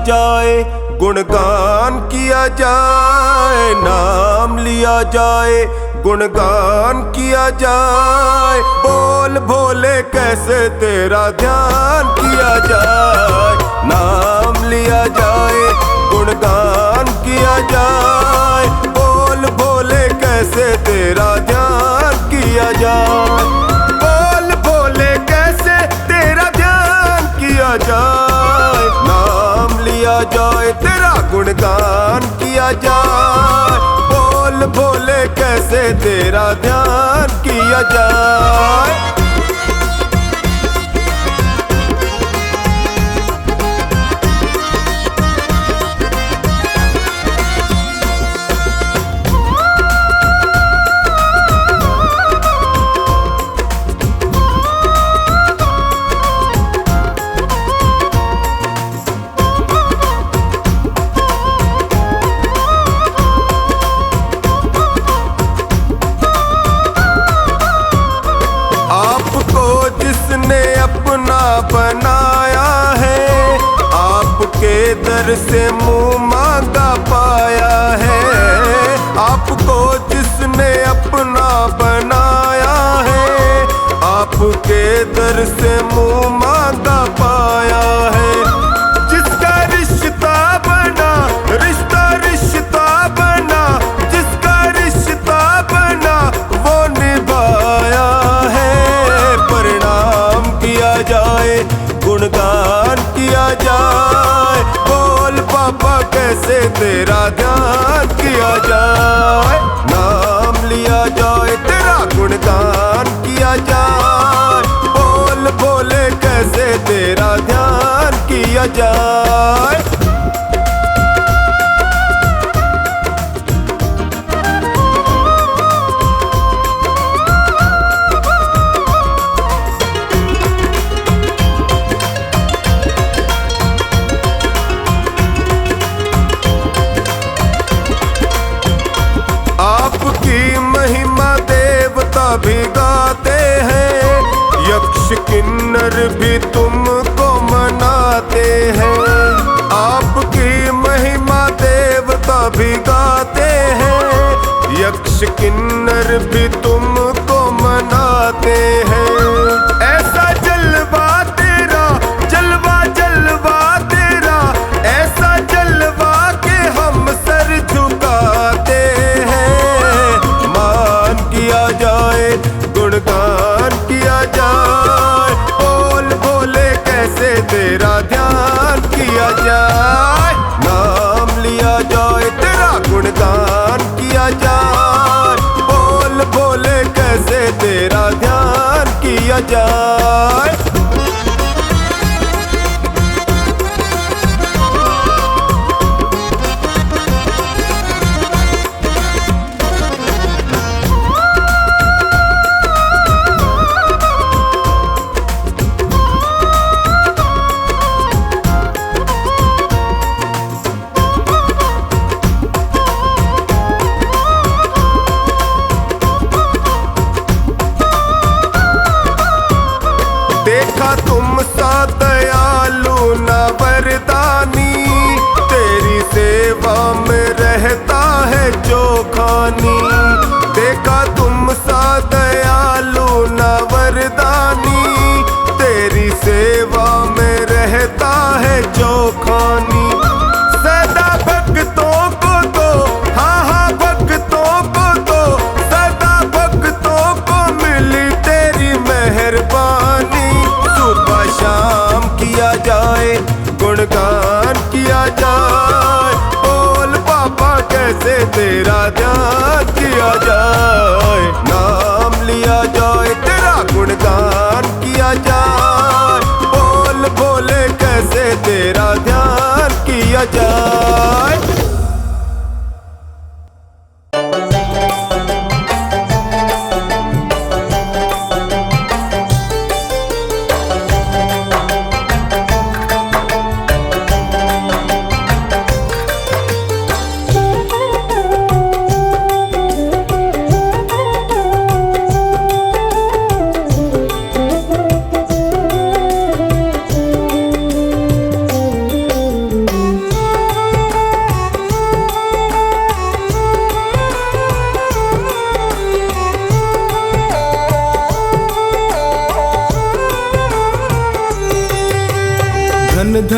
जाए, गुणगान किया जाए, नाम लिया जाए, गुणगान किया जाए। बोल भोले कैसे तेरा ध्यान किया जाए, नाम लिया जाए, गुणगान किया जाए। बोल भोले कैसे तेरा ध्यान किया जाए, बोल भोले कैसे तेरा ध्यान किया जाए। नाम लिया जाए, तेरा गुणगान किया जाए। बोल भोले कैसे तेरा ध्यान किया जाए। जिसने अपना बनाया है, आपके दर से मुंह मांगा पाया है। आपको जिसने अपना बनाया है, आपके दर से मुंह मांगा पाया है। जिसका रिश्ता बना, रिश्ता रिश्ता बना, जिसका रिश्ता बना वो निभाया है। प्रणाम किया जाए, गुणगान किया जाए। बोल पापा कैसे तेरा ध्यान किया जाए, नाम लिया जाए, तेरा गुणगान किया जाए। बोल भोले कैसे तेरा ध्यान किया जाए। आपकी महिमा देवता भी गाते हैं, यक्ष किन्नर भी तुमको मनाते हैं। आपकी महिमा देवता भी गाते हैं, यक्ष किन्नर भी तुमको मनाते हैं। ऐसा जलवा तेरा, जलवा जलवा तेरा, ऐसा जलवा के हम सर झुकाते हैं। मान किया जाए, गुणगान किया जाए। बोल भोले कैसे तेरा ध्यान किया जाए, नाम लिया जाए, तेरा गुणगान किया जाए। बोल भोले कैसे तेरा ध्यान किया जाए। देखा तुम सा दयालु न वरदानी, तेरी सेवा में रहता है जो खानी। देखा तुम सा दयालु न वरदानी, तेरी सेवा में रहता है जो खानी। सदा भक्तों को दो, हाँ हाँ भक्तों को दो, सदा भक्तों को मिली तेरी मेहरबानी। सुबह शाम किया जाए, गुणगान किया जाए। बोल पापा कैसे तेरा ध्यान किया जाए, नाम लिया जाए, तेरा गुणगान किया जाए। बोल भोले कैसे तेरा ध्यान किया जाए।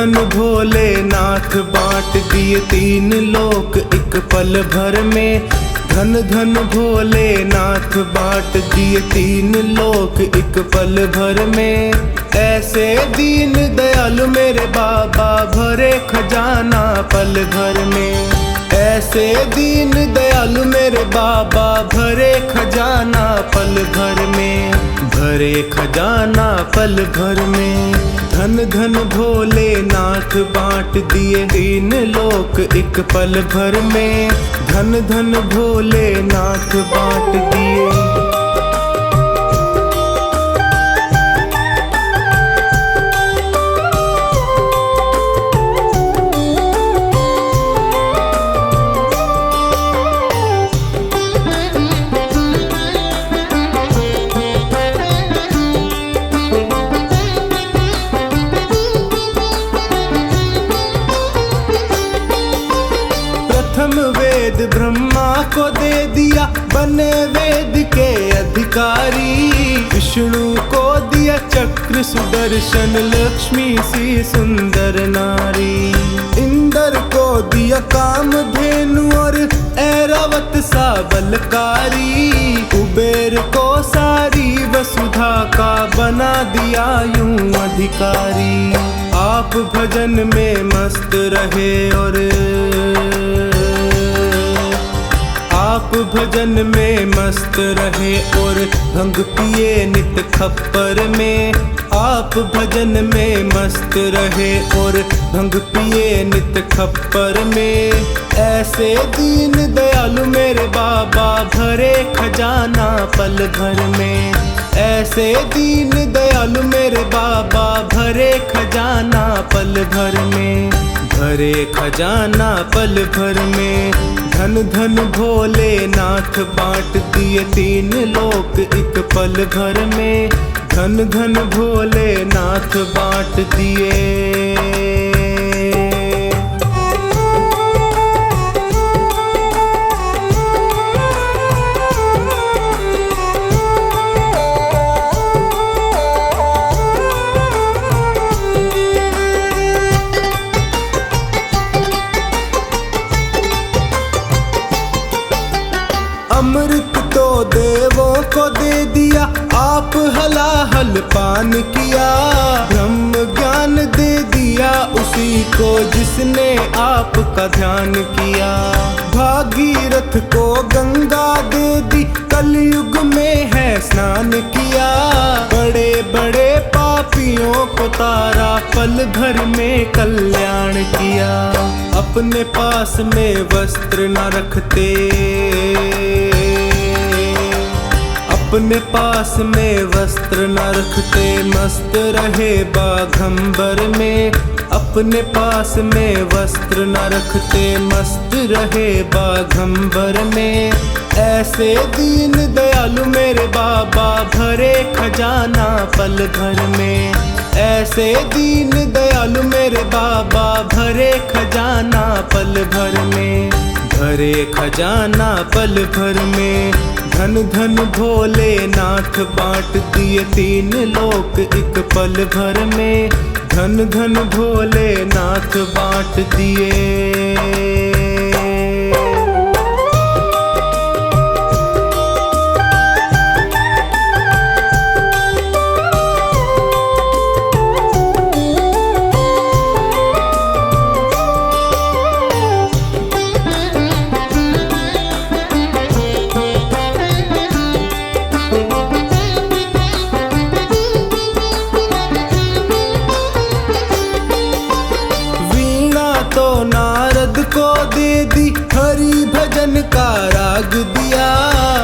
धन भोलेनाथ बांट दिए तीन लोक एक पल भर में। धन धन भोलेनाथ बांट दिए तीन लोक एक पल भर में। ऐसे दीन दयालु मेरे बाबा भरे खजाना पल भर में। ऐसे दीन दयालु मेरे बाबा भरे खजाना पल भर में। भरे खजाना पल भर में। धन धन भोलेनाथ बांट दिए तीन लोक एक पल भर में। धन धन भोलेनाथ बांट दिए। वेद ब्रह्मा को दे दिया बने वेद के अधिकारी। विष्णु को दिया चक्र सुदर्शन लक्ष्मी सी सुंदर नारी। इंद्र को दिया कामधेनु और ऐरावत सा बलकारी। कुबेर को सारी वसुधा का बना दिया यूं अधिकारी। आप भजन में मस्त रहे और आप भजन में मस्त रहे और भंग पिए नित खप्पर में। आप भजन में मस्त रहे और भंग पिए नित खप्पर में। ऐसे दीन दयालु मेरे बाबा भरे खजाना पल भर में। ऐसे दीन दयालु मेरे बाबा भरे खजाना पल भर में। भरे खजाना पल भर में। धन धन भोलेनाथ बांट दिए तीन लोक एक पल भर में। धन धन भोलेनाथ बांट दिए। अमृत तो देवों को दे दिया आप हलाहल पान किया। ब्रह्म ज्ञान दे दिया उसी को जिसने आपका ध्यान किया। भागीरथ को गंगा दे दी कलयुग में है स्नान किया। बड़े बड़े पापियों को तारा पल भर में कल्याण किया। अपने पास में वस्त्र न रखते अपने पास में वस्त्र न रखते मस्त रहे बाघंबर में। अपने पास में वस्त्र न रखते मस्त रहे बाघंबर में। ऐसे दीन दयालु मेरे बाबा भरे खजाना पल भर में। ऐसे दीन दयालु मेरे बाबा भरे खजाना पल भर में। भरे खजाना पल भर में। धन धन भोलेनाथ बांट दिए तीन लोक एक पल भर में। धन धन भोलेनाथ बांट दिए। को दे दी हरि भजन का राग दिया।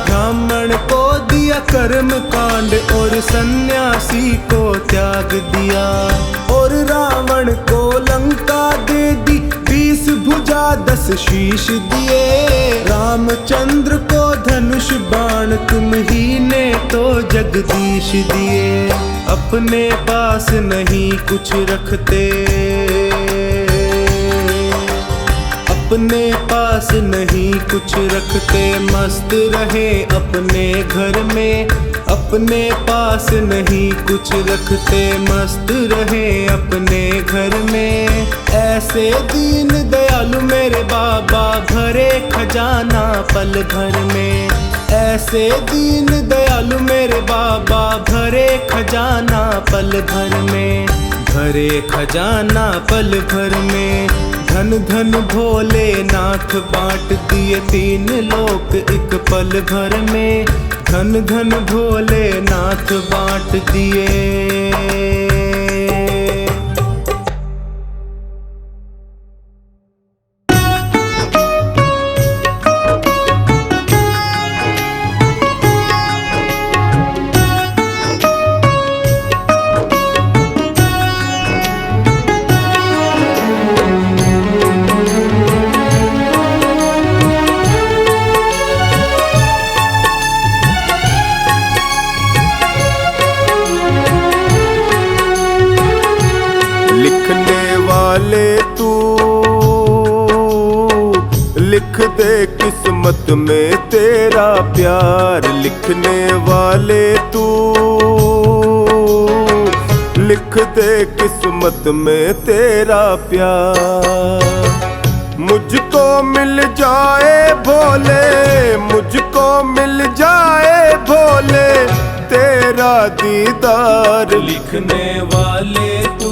ब्राह्मण को दिया कर्म कांड और सन्यासी को त्याग दिया। और रावण को लंका दे दी 20 भुजा 10 शीश दिए। रामचंद्र को धनुष बाण तुम ही ने तो जगदीश दिए। अपने पास नहीं कुछ रखते अपने पास नहीं कुछ रखते मस्त रहे अपने घर में। अपने पास नहीं कुछ रखते, मस्त रहे अपने घर में। ऐसे दीन दयालु मेरे बाबा, भरे खजाना पल भर में। ऐसे दीन दयालु मेरे बाबा, भरे खजाना पल भर में। भरे खजाना पल भर में। धन धन भोलेनाथ बांट दिए तीन लोक एक पल भर में। धन धन भोलेनाथ बांट दिए। लिखने वाले तू लिख दे किस्मत में तेरा प्यार। लिखने वाले तू लिख दे किस्मत में तेरा प्यार। मुझको मिल जाए भोले, मुझको मिल जाए भोले तेरा दीदार। लिखने वाले तू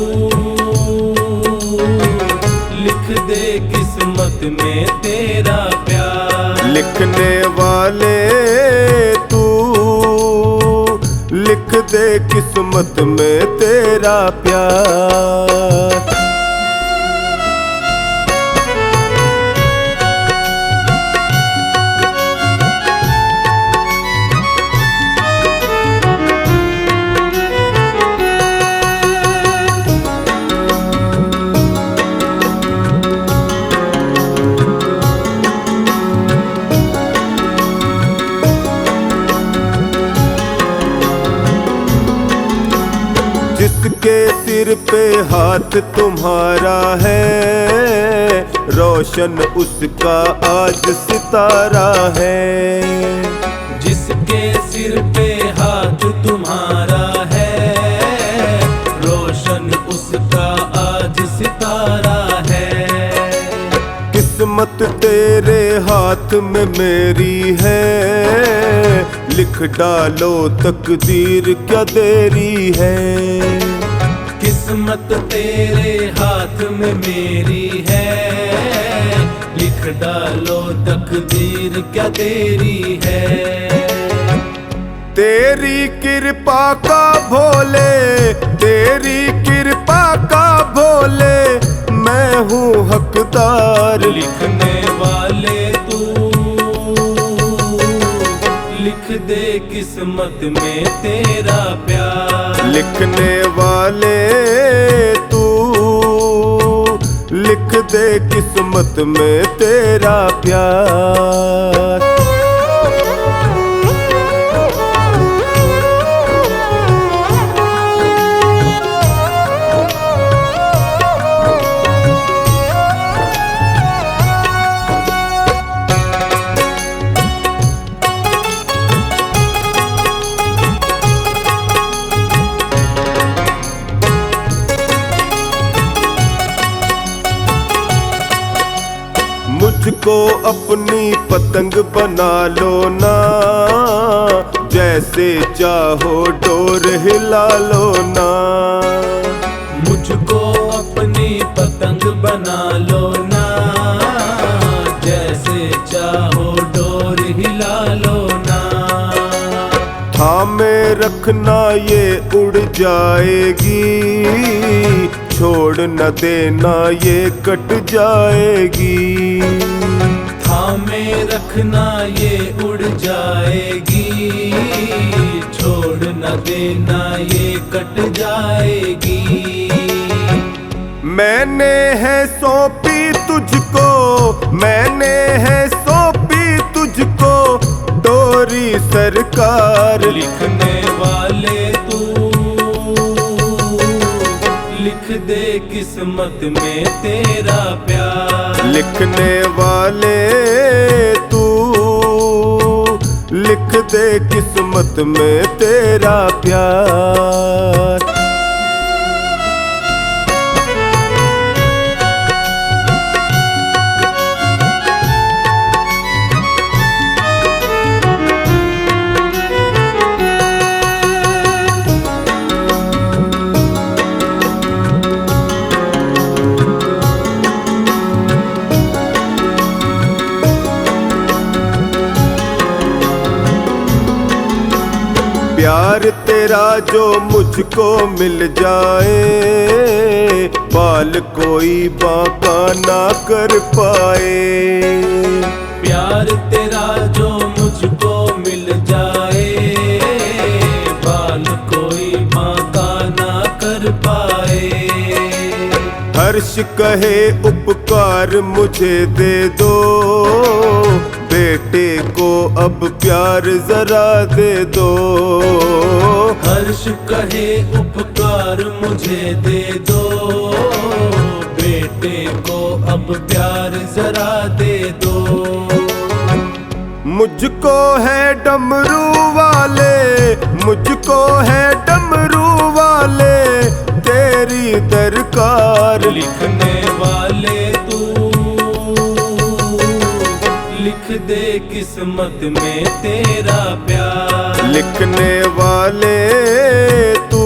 लिख दे किस्मत में तेरा प्यार। लिखने वाले तू लिख दे किस्मत में तेरा प्यार। जिसके सिर पे हाथ तुम्हारा है, रोशन उसका आज सितारा है। जिसके सिर पे हाथ तुम्हारा है, रोशन उसका आज सितारा है। किस्मत तेरे हाथ में मेरी है, लिख डालो तकदीर क्या देरी है। किस्मत तेरे हाथ में मेरी है, लिख डालो तकदीर क्या देरी है। तेरी कृपा का भोले, तेरी कृपा का भोले मैं हूँ हकदार। लिखने वाले तू लिख दे किस्मत में तेरा प्यार। लिखने वाले तू लिख दे किस्मत में तेरा प्यार। मुझको अपनी पतंग बना लो ना, जैसे चाहो डोर हिला लो ना। मुझको अपनी पतंग बना लो ना, जैसे चाहो डोर हिला लो ना। थामे रखना ये उड़ जाएगी, छोड़ न देना ये कट जाएगी। थामे रखना ये उड़ जाएगी, छोड़ न देना ये कट जाएगी। मैंने है सौंपी तुझको, मैंने है सौंपी तुझको डोरी सरकार। लिखने वाले तू लिख दे किस्मत में तेरा प्यार। लिखने वाले तू लिख दे किस्मत में तेरा प्यार। प्यार तेरा जो मुझको मिल जाए, बाल कोई बांका ना कर पाए। प्यार तेरा जो मुझको मिल जाए, बाल कोई बांका ना कर पाए। हर्ष कहे उपकार मुझे दे दो, बेटे को अब प्यार जरा दे दो। हर्ष कहे उपकार मुझे दे दो, बेटे को अब प्यार जरा दे दो। मुझको है डमरू वाले, मुझको है डमरू वाले तेरी दरकार। लिखने वाले तू लिख दे किस्मत में तेरा प्यार। लिखने वाले तू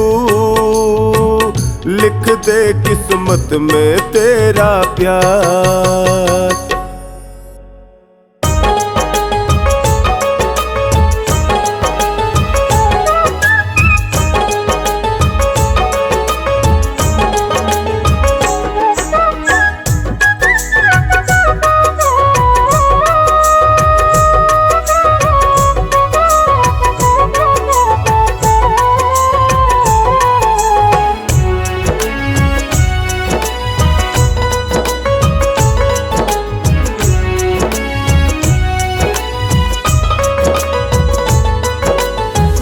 लिख दे किस्मत में तेरा प्यार।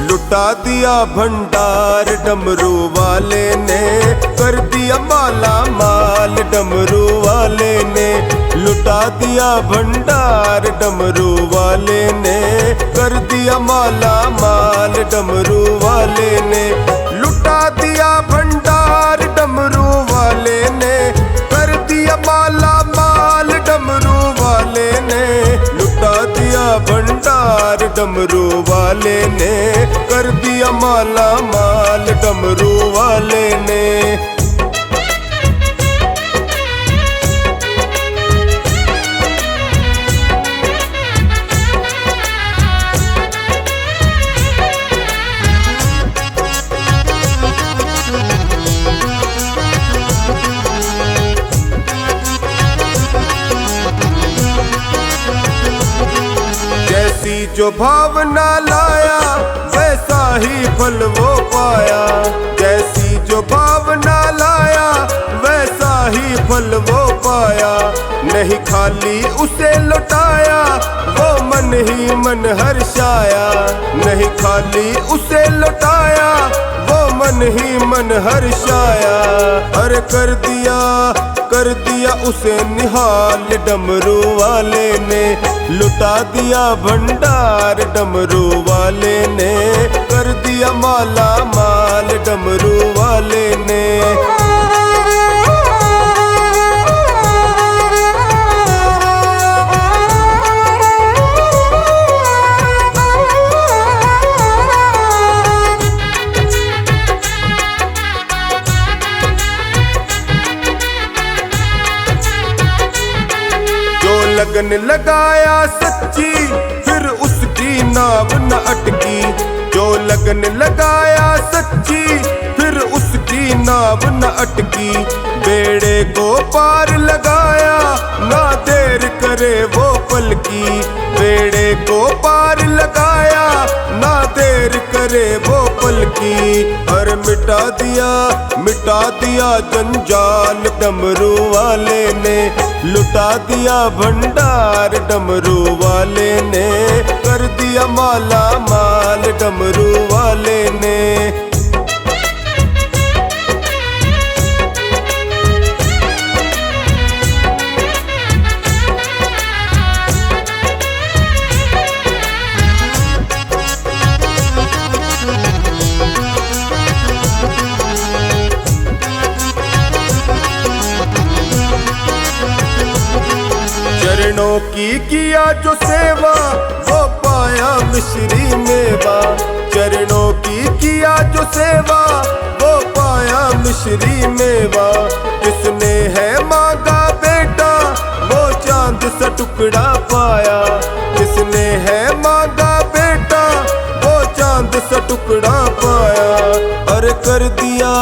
लुटा दिया भंडार डमरू वाले ने, कर दिया माला माल डमरू वाले ने। लुटा दिया भंडार डमरू वाले ने, कर दिया माला माल डमरू वाले ने। लुटा दिया भंडार डमरू वाले ने, कर दिया माला माल डमरू वाले ने। लुटा दिया भंडार डमरू वाले ने, कर दिया माला माल डमरू वाले ने। जैसी जो भावना लाया वैसा ही फल वो पाया। जैसी जो भावना लाया वैसा ही फल वो पाया। नहीं खाली उसे लौटाया वो मन ही मन हर्षाया। नहीं खाली उसे लौटाया वो मन ही मन हर्षाया। अरे कर दिया उसे निहाल डमरू वाले ने। लुटा दिया भंडार डमरू वाले ने, कर दिया माला माल डमरू वाले ने। लगन लगाया सच्ची फिर उसकी नाव न अटकी। जो लगन लगाया सच्ची फिर उसकी नाव न अटकी। बेड़े को पार लगाया ना देर करे वो पलकी। बेड़े को पार लगाया ना देर करे वो पलकी। और मिटा दिया जंजाल डमरू वाले ने। लुटा दिया भंडार डमरू वाले ने, कर दिया माला माल डमरू वाले ने। चरणों की किया जो सेवा वो पाया मिश्री मेवा। चरणों की किया जो सेवा वो पाया मिश्री मेवा। जिसने है मांगा बेटा वो चांद सा टुकड़ा पाया। जिसने है मांगा बेटा वो चांद सा टुकड़ा पाया। अरे कर दिया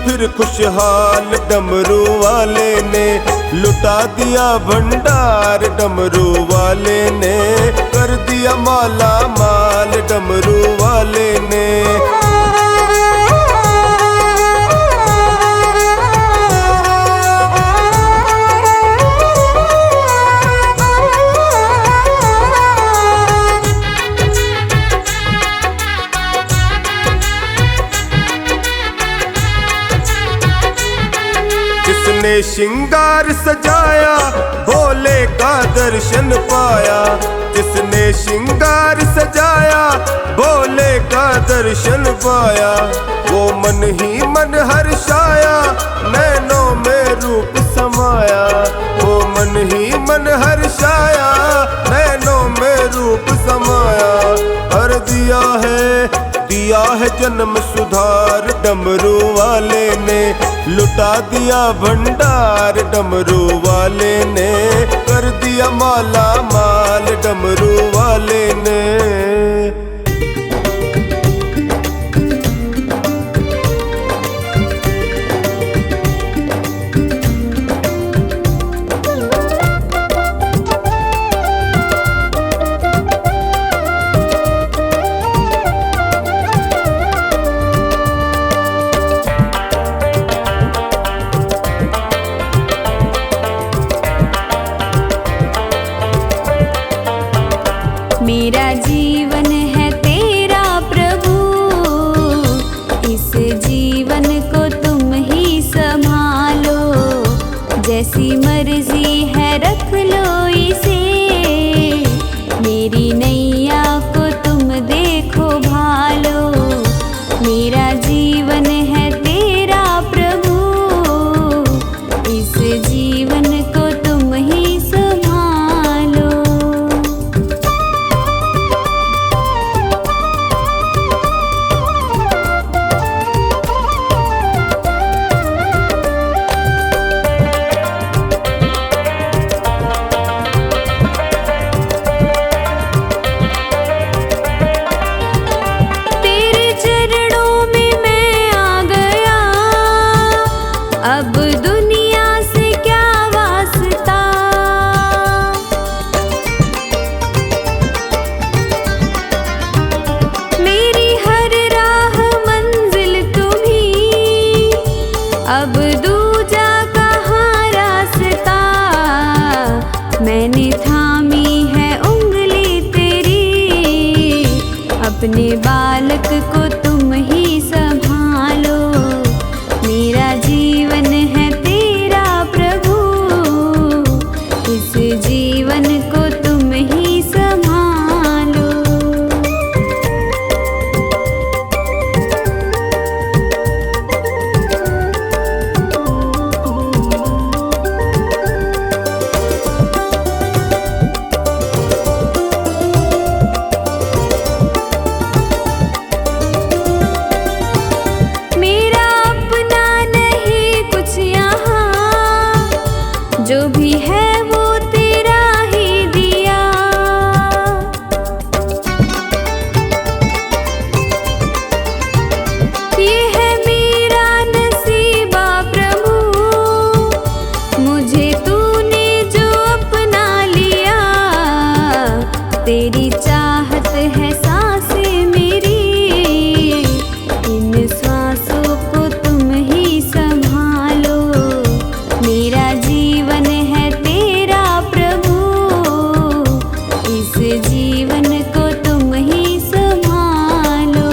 फिर खुशहाल डमरू वाले ने। लुटा दिया भंडार डमरू वाले ने। कर दिया माला माल डमरू वाले ने। जिसने श्रृंगार सजाया भोले का दर्शन पाया। जिसने श्रृंगार सजाया भोले का दर्शन पाया। वो मन ही मन हर्षाया नैनों में रूप समाया। वो मन ही मन हर्षाया नैनों में रूप समाया। हर दिया है जन्म सुधार डमरू वाले ने। लुटा दिया भंडार डमरू वाले ने। कर दिया माला माल डमरू वाले ने। मेरा जीवन है तेरा प्रभु, इस जीवन को तुम ही संभालो। जैसी मर्जी है रख लो इसे, मेरी नैया को तुम देखो भालो। मेरा जीवन है तेरा प्रभु, इस जीवन को तुम ही संभालो। अब दुनिया से क्या वास्ता, मेरी हर राह मंजिल तुम्ही। अब दूजा कहाँ रास्ता, मैंने थामी है उंगली तेरी। अपने बालक को तुम ही संभालो। मेरा जीवन है तेरा प्रभु, इस जीवन को तुम ही संभालो। जो भी है वो तेरा ही दिया। ये है मेरा नसीबा प्रभु, मुझे तूने जो अपना लिया। तेरी चाहत है सांसें मेरी, इन सांसों को तुम ही संभालो। मेरा जीवन है तेरा प्रभु, इस जीवन को तुम ही संभालो।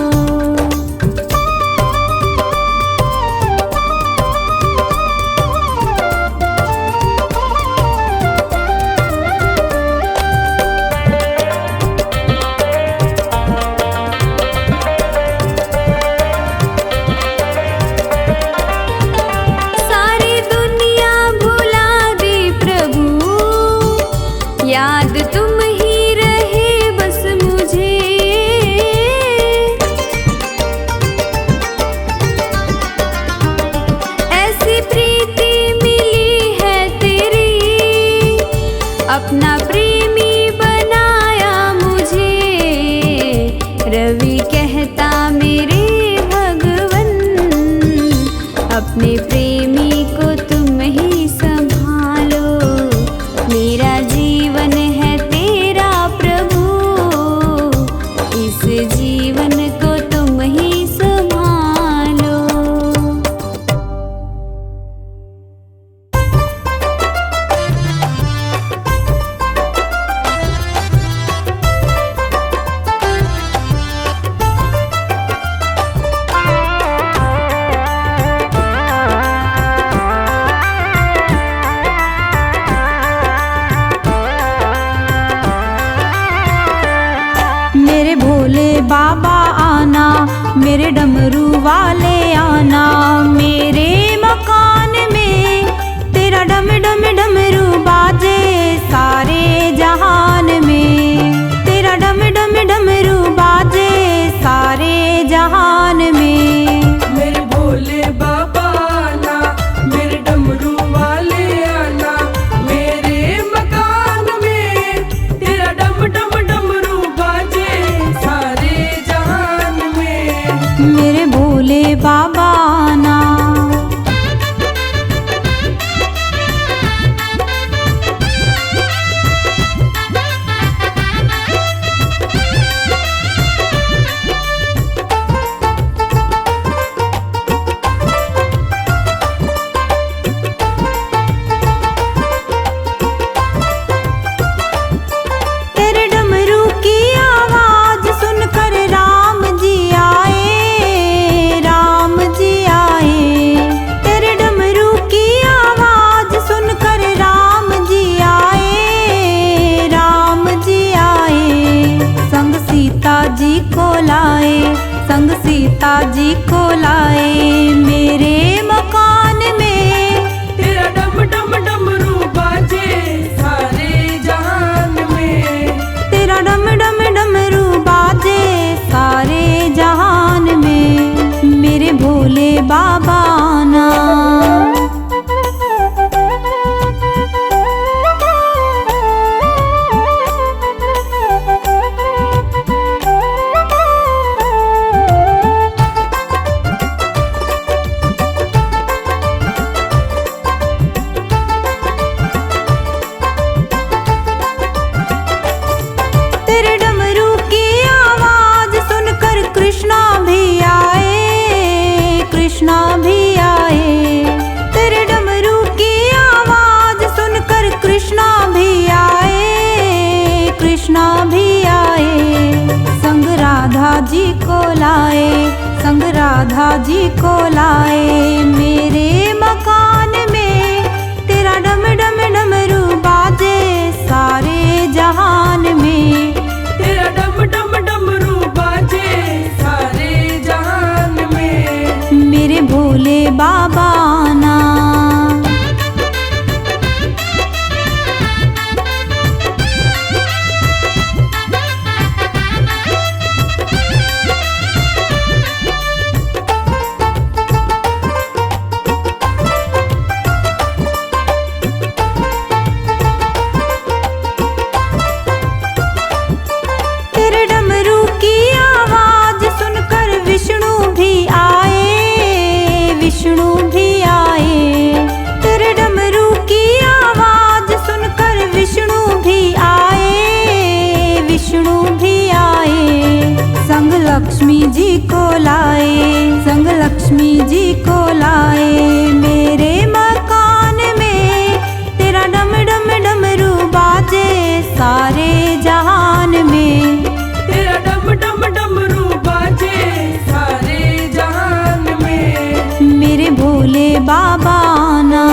याद तुम ही रहे बस मुझे। ऐसी प्रीति मिली है तेरी, अपना प्रेमी बनाया मुझे। रवि कहता मेरे भगवन, अपने प्रेमी को तुम ही संभालो। मेरा जीवन है तेरा प्रभु, इस जीवन को तुम ही संभालो। मेरे भोले बाबा आना, मेरे डमरू वाले आना। मेरे मकान में तेरा डम डम डमरू बाजे सारे जहान में। तेरा डम डम डमरू बाजे सारे जहान में। मेरे भोले बाबा आना, मेरे डमरू वाले आना। मेरे मकान में तेरा डम डम डमरू बाजे सारे जहान में। मेरे भोले बाबा आना। तेरे डमरू की आवाज सुनकर राम जी आए, राम जी आए। तेरे डमरू की आवाज सुनकर राम जी आए, राम जी आए। संग सीता जी को लाए, संग सीता जी को लाए। मेरे मकान में तेरा डम डम डमरू बाजे सारे जहान में। तेरा डम डम डमरू बाजे सारे जहान में। मेरे भोले बाबा आना। तेरे डमरू की आवाज सुनकर कृष्णा भी आए, कृष्णा भी आए। तेरे डमरू की आवाज सुनकर कृष्णा भी आए, कृष्णा भी आए। संग राधा जी को लाए, संग राधा जी को लाए। मेरे मकान में तेरा डम डम डमरू बाजे सारे जहान में। तेरा डम डम डमरू बाजे सारे जहान में। मेरे भोले बाबा आना। तेरे डमरू की आवाज सुनकर विष्णु भी आए, विष्णु भी आए। तेरे डमरू की आवाज सुनकर विष्णु भी आए, विष्णु भी आए। संग लक्ष्मी जी को लाए, संग लक्ष्मी जी को लाए। मेरे मकान में तेरा डम डम डमरू बाजे सारे जहान में। तेरा डम डम डमरू बाजे सारे जहान में। मेरे भोले बाबा आना।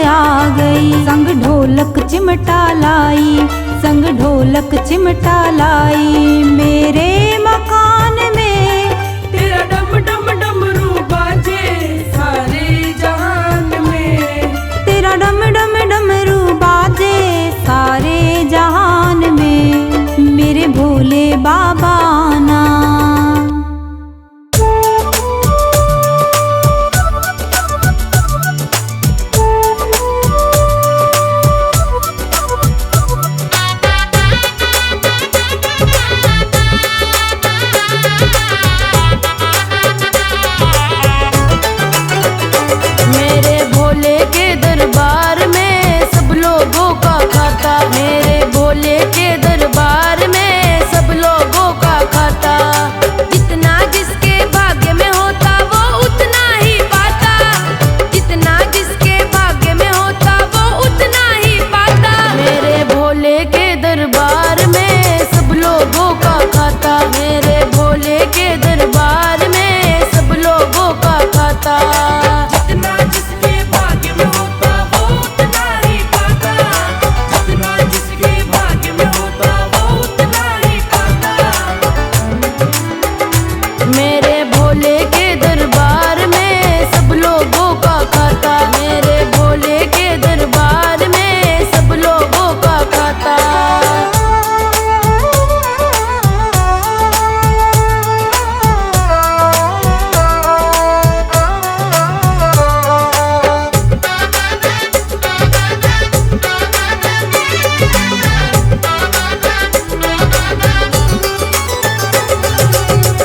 आ गई। संग ढोलक चिमटा लाई, संग ढोलक चिमटा लाई, मेरे मकान में तेरा डम डम डमरू बाजे सारे जहान में। तेरा डम डम डमरू बाजे सारे जहान में, मेरे भोले बाबा आना। मेरे भोले के दरबार में सब लोगों का खाता, मेरे भोले के दरबार में सब लोगों का खाता। जितना जिसके भाग्य में होता वो उतना ही पाता, जितना जिसके भाग्य में होता वो उतना ही पाता। मेरे भोले के दरबार में सब लोगों का खाता, मेरे भोले के दरबार में सब लोगों का खाता। जितना जिसके भाग्य में होता वो उतना ही पाता, जितना जिसके भाग्य में होता वो उतना ही पाता। मेरे भोले के दरबार में सब लोगों का खाता, मेरे भोले के दरबार में सब लोगों का खाता।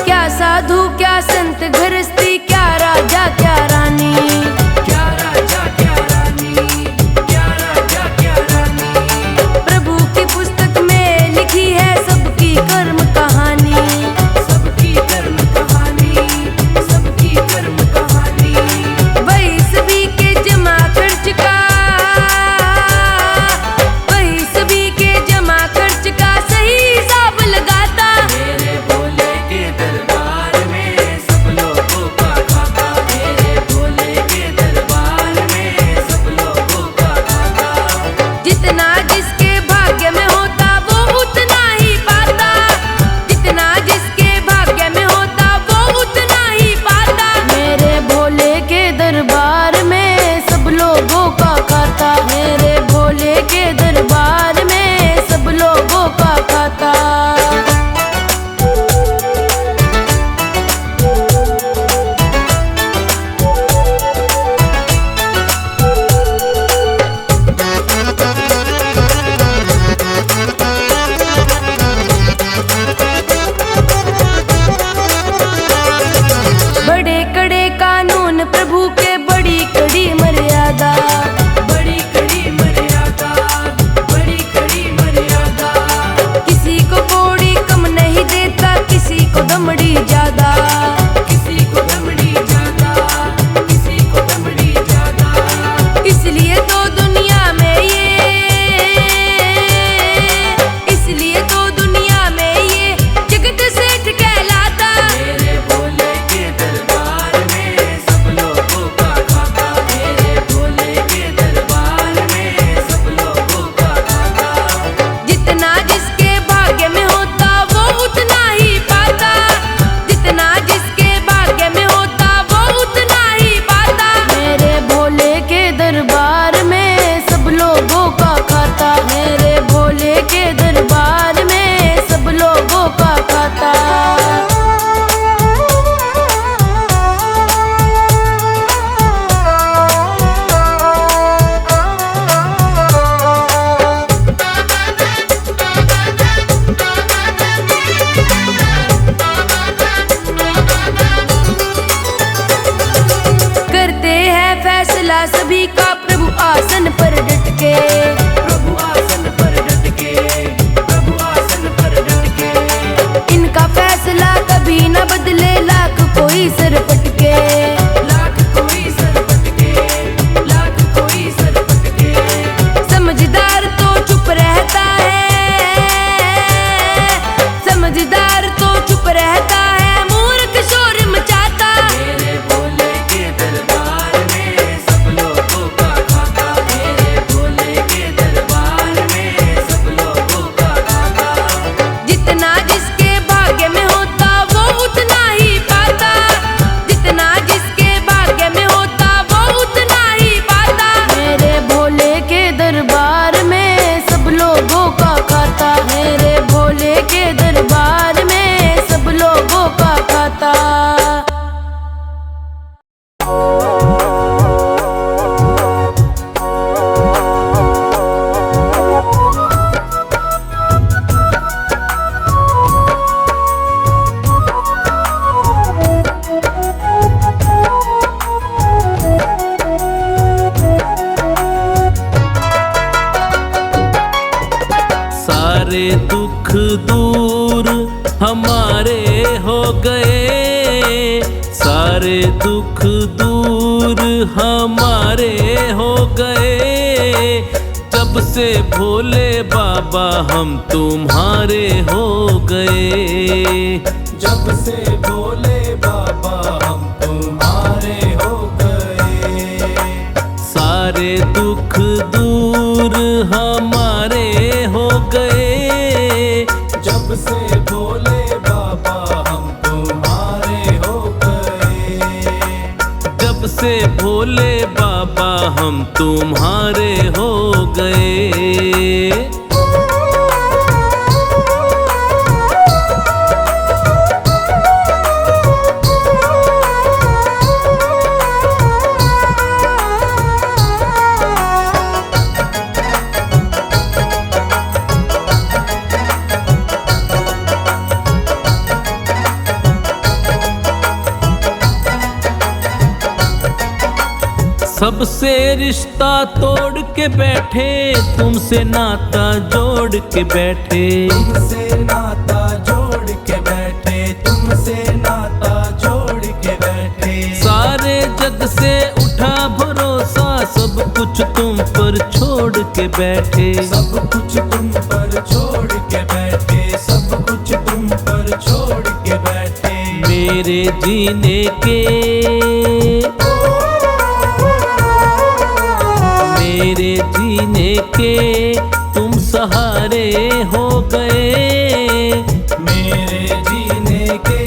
क्या साधु क्या संत गृहस्थी, क्या राजा क्या रानी, क्या राजा क्या रानी, क्या राजा क्या रानी। प्रभु की पुस्तक में लिखी है सबकी कर्म कहानी, सबकी कर्म कहानी, सबकी कर्म कहानी। वही सभी के जमा खर्च का, वही सभी के जमा खर्च का सही हिसाब लगाता। मेरे भोले के दरबार में सब लोगों का खाता, मेरे भोले के दरबार में सब लोगों का खाता। जितना जिसके भाग्य में होता वो उतना ही पाता, जितना जिसके भाग्य में होता वो उतना ही पाता। मेरे भोले के दरबार में सब लोगों का खाता, मेरे भोले के दरबार में सब लोगों का खाता। बड़े कड़े कानून प्रभु के, बड़ी कड़ी मर्यादा, बड़ी कड़ी मर्यादा, बड़ी कड़ी मर्यादा। किसी को कोड़ी कम नहीं देता, किसी को दमड़ी ज्यादा, किसी को दमड़ी ज्यादा, किसी को दमड़ी ज्यादा। इसलिए तो दुनिया में ये, इसलिए तो दुनिया में ये जगत सेठ कहलाता। मेरे भोले के दरबार में सब लोगों का खाता, मेरे भोले के दरबार में सब लोगों का खाता। जितना जिसके भाग्य में होता वो उतना ही पाता, जितना जिसके भाग्य में होता वो उतना ही पाता। मेरे भोले के दरबार में सब लोगों का खाता, मेरे भोले के दरबार में सब लोगों का खाता। करते हैं फैसला सभी का प्रभु आसन पर डट के, प्रभु आसन पर डट के, प्रभु आसन पर डट के। इनका फैसला कभी न बदले, लाख कोई सर पटके, लाख कोई सर पटके, लाख कोई सर पटके। समझदार तो चुप रहता है, समझदार तो चुप रहता है, मूर्ख शोर मचाता। मेरे भोले के दरबार में सब लोगों दूर हमारे हो गए। जब से भोले बाबा हम तुम्हारे हो गए। जब से भोले बाबा हम तुम्हारे हो गए। सारे दुख दूर हमारे हो गए। जब से भोले बाबा हम तुम्हारे हो गए। जब से भोले बाबा हम तुम्हारे हो गए। सबसे रिश्ता तोड़ के बैठे, तुमसे नाता जोड़ के बैठे। तुमसे नाता जोड़ के बैठे, तुमसे नाता जोड़ के बैठे। सारे जग से उठा भरोसा, सब कुछ तुम पर छोड़ के बैठे। सब कुछ तुम पर छोड़ के बैठे। सब कुछ तुम पर छोड़ के बैठे। मेरे जीने के, मेरे जीने के तुम सहारे हो गए। मेरे जीने के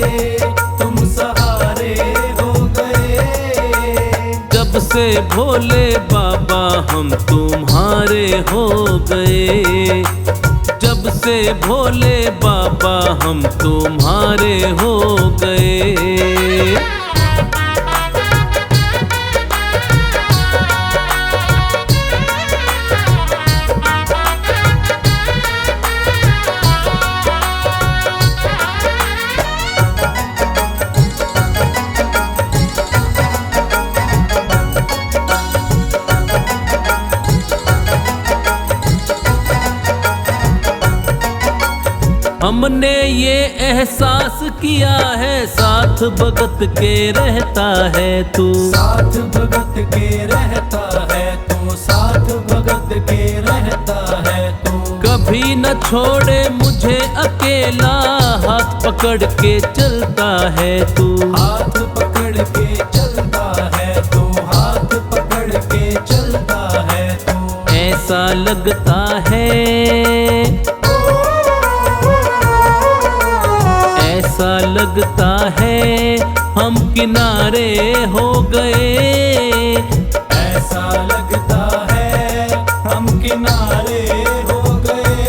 तुम सहारे हो गए। जब से भोले बाबा हम तुम्हारे हो गए। जब से भोले बाबा हम तुम्हारे हो गए। हमने ये एहसास किया है, साथ भगत के रहता है तू। साथ भगत के रहता है तू। साथ भगत के रहता है तू। कभी न छोड़े मुझे अकेला, हाथ पकड़ के चलता है तू। हाथ पकड़ के चलता है तू। हाथ पकड़ के चलता है तू। ऐसा लगता है, ऐसा लगता है हम किनारे हो गए। ऐसा लगता है हम किनारे हो गए।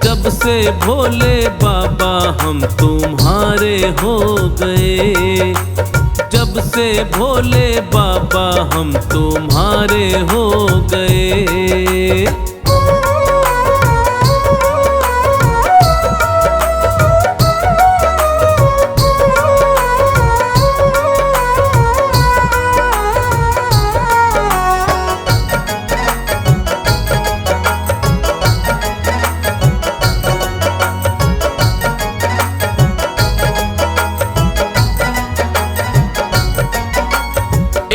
जब से भोले बाबा हम तुम्हारे हो गए। जब से भोले बाबा हम तुम्हारे हो गए।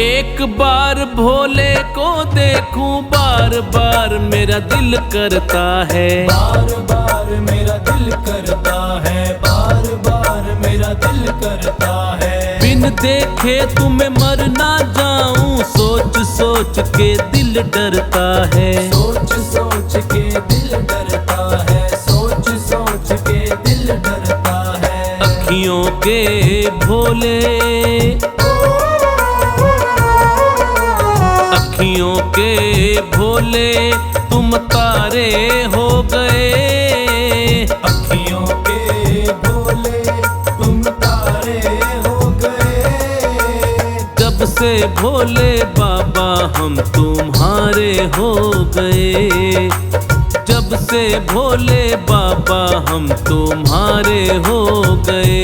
एक बार भोले को देखूं, बार बार मेरा दिल करता है। बार बार मेरा दिल करता है। बार बार मेरा दिल करता है। बिन देखे तुम्हें मर ना जाऊं, सोच सोच के दिल डरता है। सोच सोच के दिल डरता है। सोच सोच के दिल डरता है। अखियों के भोले, अखियों के भोले तुम तारे हो गए। अखियों के भोले तुम तारे हो गए। जब से भोले बाबा हम तुम्हारे हो गए। जब से भोले बाबा हम तुम्हारे हो गए।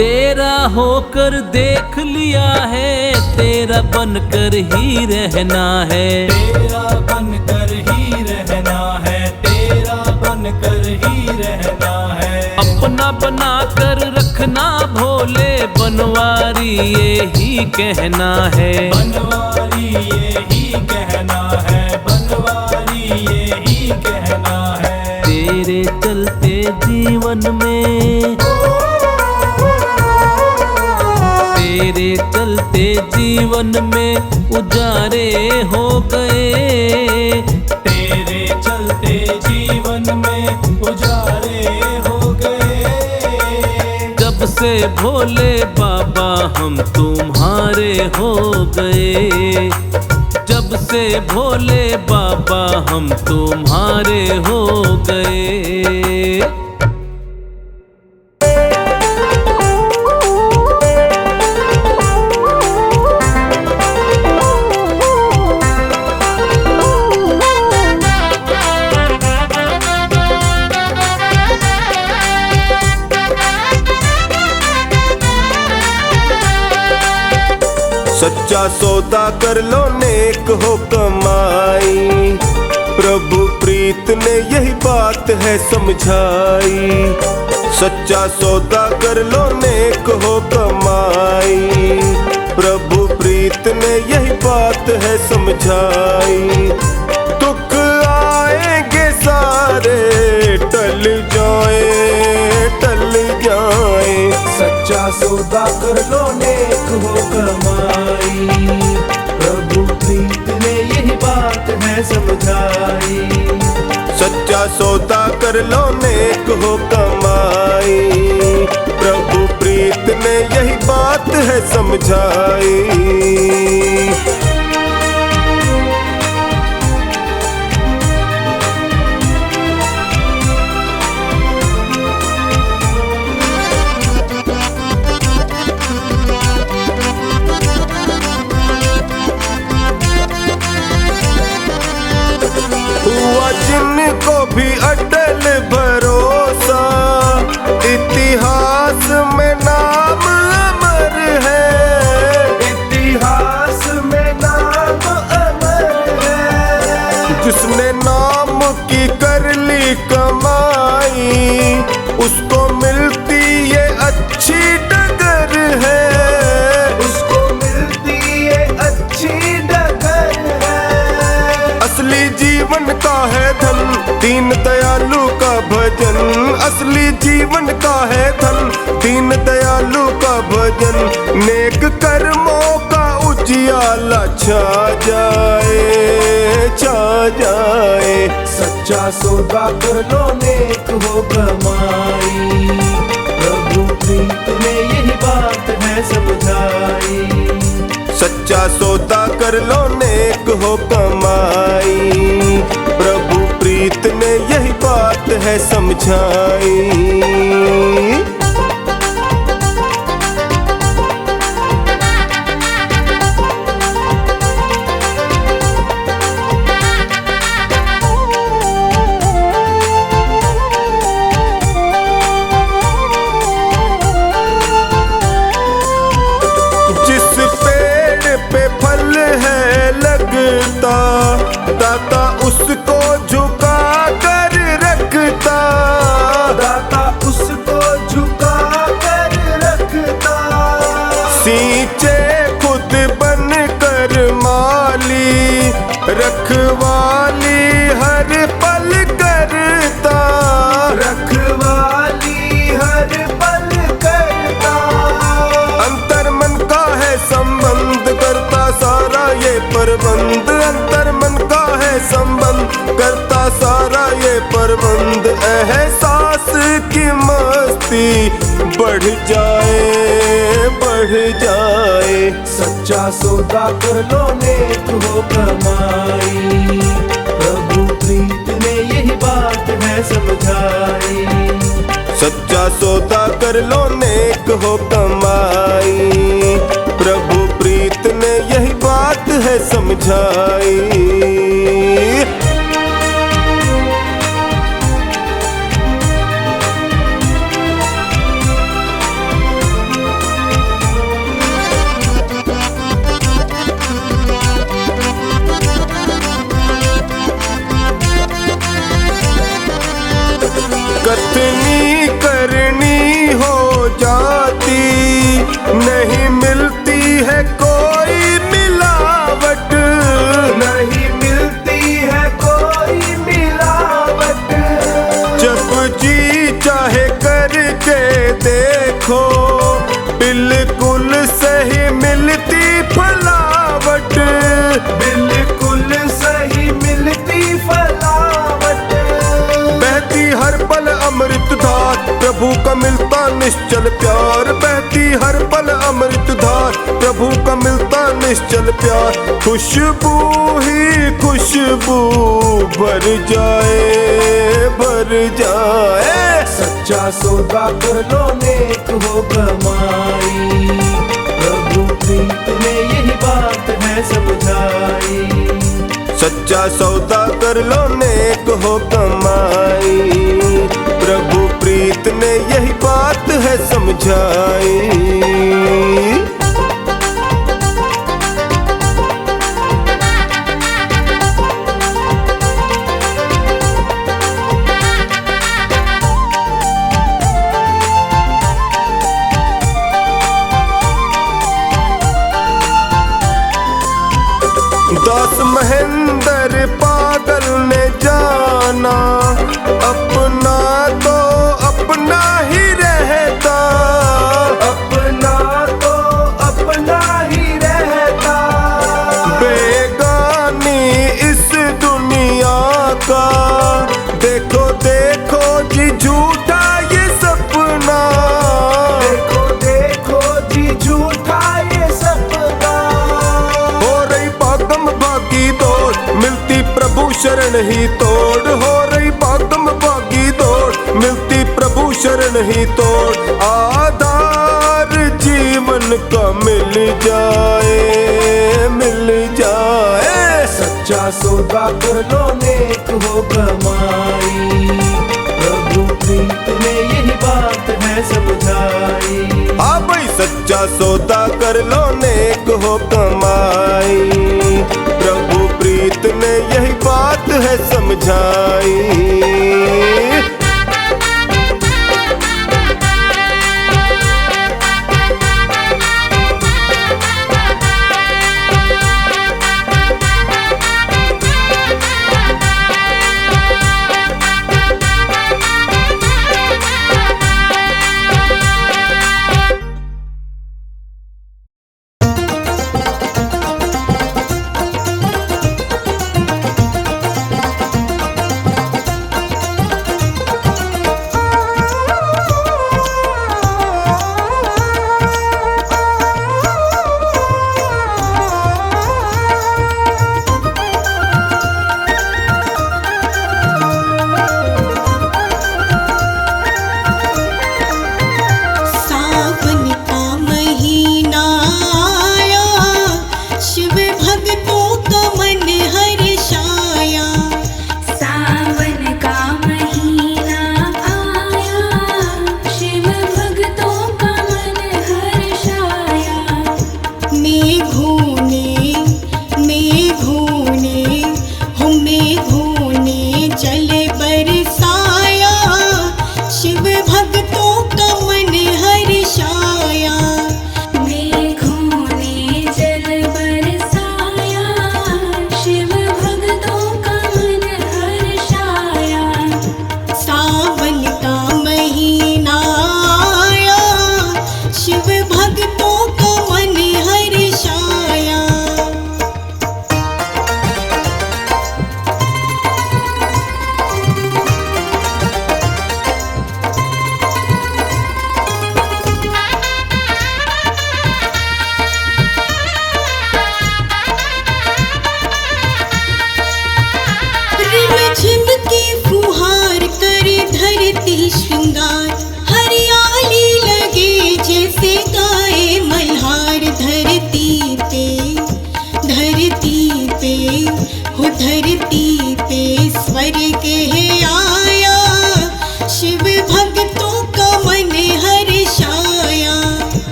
तेरा होकर देख लिया है, तेरा बनकर ही रहना है। तेरा बनकर ही रहना है, तेरा बनकर ही रहना है। अपना बना कर रखना भोले, बनवारी यही कहना है। बनवारी यही कहना है, बनवारी यही कहना है। तेरे चलते जीवन में, तेरे चलते जीवन में उजारे हो गए। तेरे चलते जीवन में उजारे हो गए। जब से भोले बाबा हम तुम्हारे हो गए, जब से भोले बाबा हम तुम्हारे हो गए। सच्चा सौदा कर लो नेक हो कमाई, प्रभु प्रीत ने यही बात है समझाई। सच्चा सौदा कर लो नेक हो कमाई, प्रभु प्रीत ने यही बात है समझाई। दुख आएंगे सारे टल जाए, टल जाए। सच्चा सौदा कर लो नेक हो कमाई, प्रभु प्रीत ने यही बात है समझाई। सच्चा सौदा कर लो नेक हो कमाई, प्रभु प्रीत ने यही बात है समझाई। हुआ जिनको भी अटल भरोसा, इतिहास में नाम अमर है। इतिहास में नाम अमर है। जिसने नाम की कर ली कमाई, उसको मिलती ये अच्छी डगर है। उसको मिलती ये अच्छी डगर है। असली जीवन का है धन, दीन दयालु का भजन। असली जीवन का है धन, दीन दयालु का भजन। नेक कर्मों का उजियाला छा जाए, छा जाए। सच्चा सौदा कर लो नेक हो कमाई, प्रभु प्रीत ने यही बात है समझाई। सच्चा सौदा कर लो नेक हो कमाई, प्रभु प्रीत ने यही बात है समझाई। लगता दाता उसको झुका कर रखता, दाता उसको झुका कर रखता। सींचे खुद बन कर माली, रखवाली हर पल करता। रखवाली हर पल करता। अंतर मन का है संबंध, करता सारा ये प्रबंध। अंतर मन का है संबंध, करता सारा ये प्रबंध। एहसास की मस्ती बढ़ जाए, बढ़ जाए। सच्चा सौदा कर लो नेक हो कमाई, प्रभु प्रीत ने यही बात है समझाई। सच्चा सौदा कर लो नेक हो कमाई, प्रभु प्रीत ने यही बात है समझाई। निश्चल प्यार, खुशबू ही खुशबू भर जाए, भर जाए। सच्चा सौदा कर लो नेक हो कमाई, प्रभु प्रीत में यही बात है समझाई। सच्चा सौदा कर लो नेक हो कमाई, प्रभु प्रीत ने यही बात है समझाई। दास महेंद्र पागल ने जाना, अपना तो अपना ही रहता, अपना तो अपना ही रहता। बेगानी इस दुनिया का, देखो देखो जी झूठा ये सपना, देखो देखो जी झूठा ये सपना। हो रही भागम भागी दौड़, मिलती प्रभु शरण ही तोड़, हो रही भागम भागी दौड़, मिलती प्रभु शरण ही तोड़। आधार जीवन का मिल जाए, मिल जाए। सच्चा सौदा कर लो नेक हो कमाई, प्रभु प्रीत में यही बात है समझाई। हाँ भाई सच्चा सौदा कर लो नेक हो कमाई, प्रभु प्रीत ने यही बात है समझाई।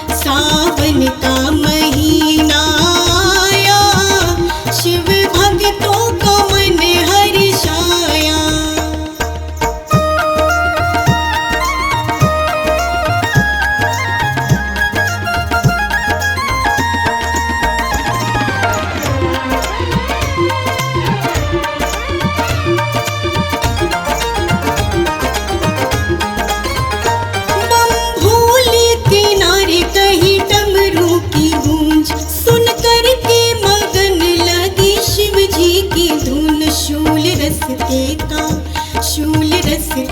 सावन का महीना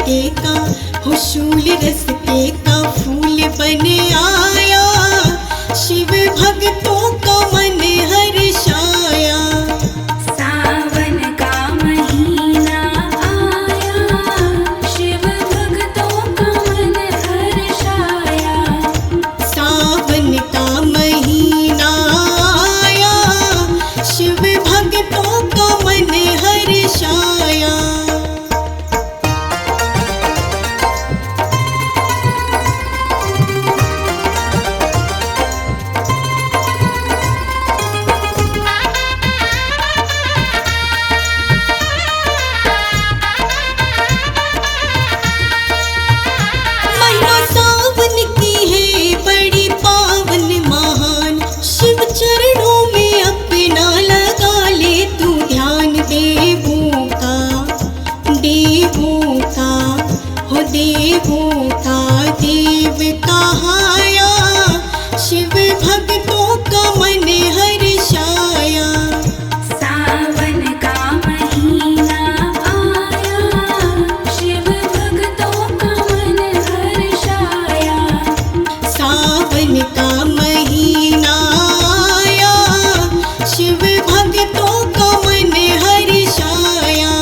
के का हो शूल रस के का फूल बन आया, शिव भक्तों का मन हर्षाया। सावन का महीना आया, शिव भक्तों का मन हर्षाया। सावन का महीना आया, शिव भक्तों का मन हर्षाया। महिमा सावन की है बड़ी पावन महान, शिव चरणों में अपना लगा ले तू ध्यान। देवों का हो देवों का देव कहाया, शिव भक्तों का मन हर्षाया। सावन का महीना आया, शिव भक्तों का मन हर्षाया। सावन का महीना आया, शिव भक्तों का मन हर्षाया।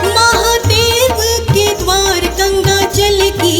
महादेव के द्वार गंगा जल की